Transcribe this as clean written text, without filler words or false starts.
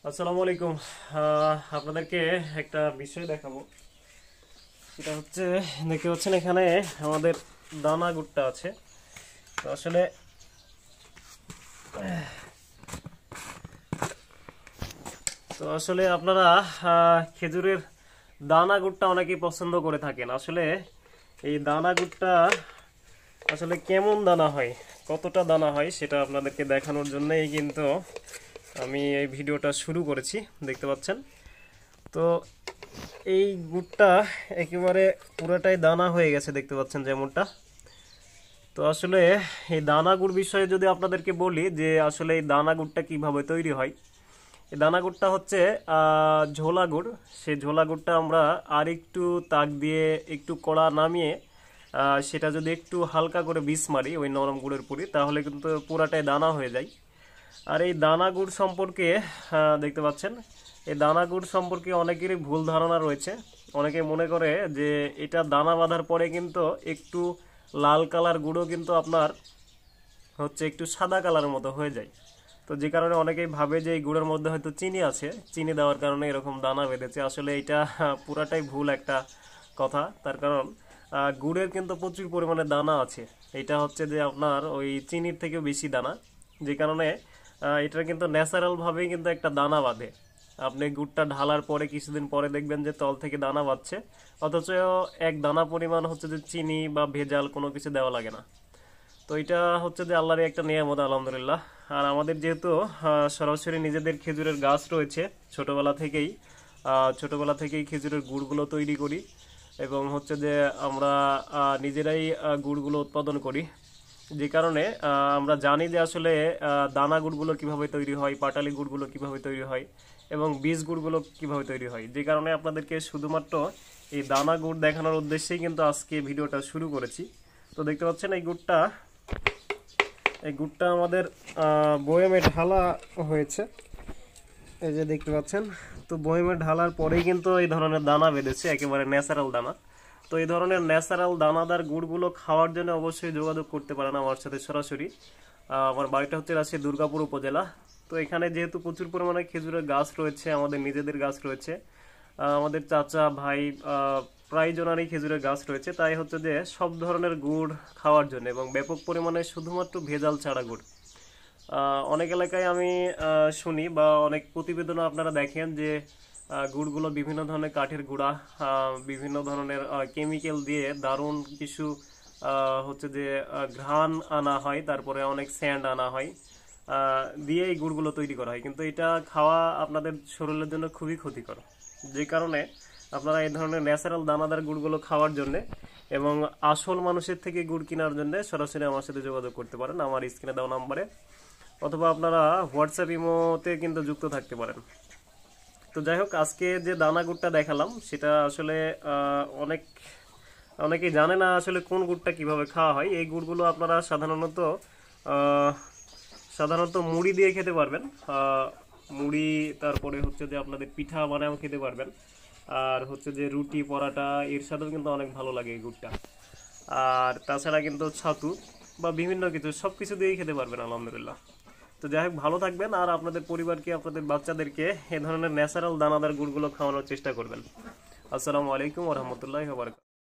আসসালামু আলাইকুম। আপনাদেরকে একটা বিষয় দেখাবো। সেটা হচ্ছে, দেখতে পাচ্ছেন এখানে আমাদের দানা গুড়টা আছে। তো আসলে আপনারা খেজুরের দানা গুড়টা অনেকেই পছন্দ করে থাকেন। আসলে এই দানা গুড়টা আসলে কেমন দানা হয়, কতটা দানা হয়, সেটা আপনাদেরকে দেখানোর জন্যই কিন্তু আমি এই ভিডিওটা শুরু করেছি। দেখতে পাচ্ছেন তো এই গুড়টা একেবারে পুরোটাই দানা হয়ে গেছে, দেখতে পাচ্ছেন যেমনটা। তো আসলে এই দানা গুড় বিষয়ে যদি আপনাদেরকে বলি যে আসলে এই দানা গুড়টা কিভাবে তৈরি হয়। এই দানা গুড়টা হচ্ছে ঝোলা গুড়। সেই ঝোলা গুড়টা আমরা আর একটু তাক দিয়ে একটু কড়া নামিয়ে সেটা যদি একটু হালকা করে বিষ মারি ওই নরম গুড়ের পুরি, তাহলে কিন্তু পুরাটাই দানা হয়ে যায়। আর এই দানা গুড় সম্পর্কে দেখতে পাচ্ছেন, এই দানা গুড় সম্পর্কে অনেকেরই ভুল ধারণা রয়েছে। অনেকে মনে করে যে এটা দানা বাঁধার পরে কিন্তু একটু লাল কালার গুঁড়ো কিন্তু আপনার হচ্ছে একটু সাদা কালারের মতো হয়ে যায়। তো যে কারণে অনেকেই ভাবে যে এই গুড়ের মধ্যে হয়তো চিনি আছে, চিনি দেওয়ার কারণে এরকম দানা বেঁধেছে। আসলে এটা পুরাটাই ভুল একটা কথা। তার কারণ গুড়ের কিন্তু প্রচুর পরিমাণে দানা আছে। এটা হচ্ছে যে আপনার ওই চিনির থেকেও বেশি দানা, যে কারণে এটা কিন্তু ন্যাচারাল ভাবেই কিন্তু একটা দানা বাঁধে। আপনি গুড়টা ঢালার পরে কিছুদিন পরে দেখবেন যে তল থেকে দানা বাঁধছে, অথচ এক দানা পরিমাণ হচ্ছে যে চিনি বা ভেজাল কোনো কিছু দেওয়া লাগে না। তো এটা হচ্ছে যে আল্লাহরই একটা নিয়ামত, আলহামদুলিল্লাহ। আর আমাদের যেহেতু সরাসরি নিজেদের খেজুরের গাছ রয়েছে, ছোটবেলা থেকেই খেজুরের গুড়গুলো তৈরি করি, এবং হচ্ছে যে আমরা নিজেরাই গুড়গুলো উৎপাদন করি। যে কারণে আমরা জানি যে আসলে দানা গুড়গুলো কিভাবে তৈরি হয়, পাটালি গুড়গুলো কিভাবে তৈরি হয়, এবং বীজ গুড়গুলো কিভাবে তৈরি হয়। যে কারণে আপনাদেরকে শুধুমাত্র এই দানা গুড় দেখানোর উদ্দেশ্যেই কিন্তু আজকে ভিডিওটা শুরু করেছি। তো দেখতে পাচ্ছেন এই গুড়টা আমাদের বয়ামে ঢালা হয়েছে। এই যে দেখতে পাচ্ছেন, তো বয়ামে ঢালার পরেই কিন্তু এই ধরনের দানা বেঁধেছে, একেবারে ন্যাচারাল দানা। তো এই ধরনের ন্যাচারাল দানাদার গুড়গুলো খাওয়ার জন্য অবশ্যই যোগাযোগ করতে পারেন আমার সাথে সরাসরি। আমার বাড়িটা হচ্ছে রাজশাহী দুর্গাপুর উপজেলা। তো এখানে যেহেতু প্রচুর পরিমাণে খেজুরের গাছ রয়েছে, আমাদের নিজেদের গাছ রয়েছে, আমাদের চাচা ভাই প্রায় জনারই খেজুরের গাছ রয়েছে, তাই হচ্ছে যে সব ধরনের গুড় খাওয়ার জন্য এবং ব্যাপক পরিমাণে শুধুমাত্র ভেজাল ছাড়া গুড়। অনেক এলাকায় আমি শুনি বা অনেক প্রতিবেদনও আপনারা দেখেন যে গুড়গুলো বিভিন্ন ধরনের কাঠের গুঁড়া, বিভিন্ন ধরনের কেমিক্যাল দিয়ে দারুণ কিছু হচ্ছে যে ঘ্রাণ আনা হয়, তারপরে অনেক স্যান্ড আনা হয়, দিয়ে এই গুড়গুলো তৈরি করা হয়। কিন্তু এটা খাওয়া আপনাদের শরীরের জন্য খুবই ক্ষতিকর। যে কারণে আপনারা এই ধরনের ন্যাচারাল দানাদার গুড়গুলো খাওয়ার জন্য এবং আসল মানুষের থেকে গুড় কেনার জন্য সরাসরি আমার সাথে যোগাযোগ করতে পারেন আমার স্ক্রিনে দেওয়া নাম্বারে, অথবা আপনারা হোয়াটসঅ্যাপ ইমোতে কিন্তু যুক্ত থাকতে পারেন। তো যাই হোক, আজকে যে দানা গুড়টা দেখালাম সেটা আসলে অনেকেই জানে না আসলে কোন গুড়টা কিভাবে খাওয়া হয়। এই গুড়গুলো আপনারা আহ, সাধারণত মুড়ি দিয়ে খেতে পারবেন। মুড়ি, তারপরে হচ্ছে যে আপনাদের পিঠা বানায়ও খেতে পারবেন, আর হচ্ছে যে রুটি পরাটা এর সাথেও কিন্তু অনেক ভালো লাগে এই গুড়টা। আর তাছাড়া কিন্তু ছাতু বা বিভিন্ন কিছু সব কিছু দিয়েই খেতে পারবেন, আলহামদুলিল্লাহ। তো যাই হোক, ভালো থাকবেন আর আপনাদের পরিবারকে, আপনাদের বাচ্চাদেরকে এ ধরনের ন্যাচারাল দানাদার গুড়গুলো খাওয়ানোর চেষ্টা করবেন। আসসালামু আলাইকুম ওয়া রাহমাতুল্লাহি ওয়া বারাকাতুহু।